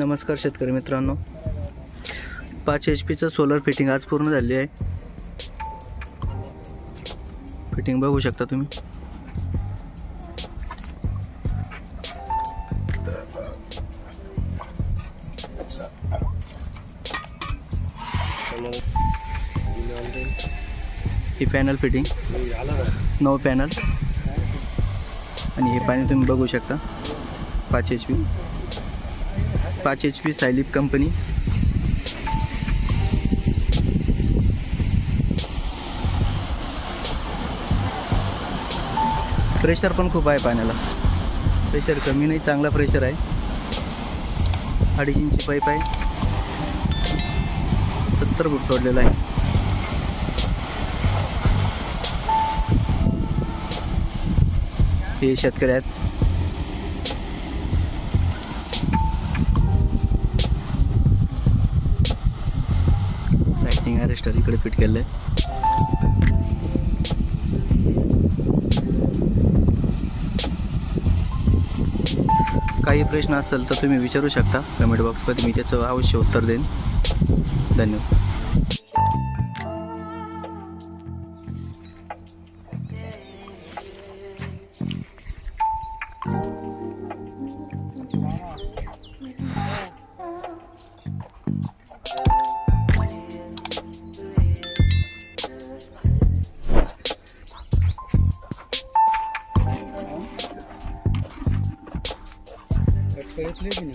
नमस्कार शेतकरी मित्रांनो, 5 HP सोलर फिटिंग आज पूर्ण झाली आहे। फिटिंग बघू शकता तुम्ही। ही पॅनल फिटिंग 9 पॅनल आणि हे पाणी तुम्ही बघू शकता। 5 HP सायलिप कंपनी। प्रेशर पण खूप आहे पाण्याला, प्रेशर कमी नाही, चांगला प्रेशर आहे। 2.5 इंची पाईप आहे, 70 फूट सोडलेला आहे। हे शेतकरी आहेत। लाइटिंग अरेस्टर इकडे फिट केलं आहे। काही प्रश्न असेल तर तुम्ही विचारू शकता कमेंट बॉक्समध्ये, मी त्याचं अवश्य उत्तर देईन। धन्यवाद। नहीं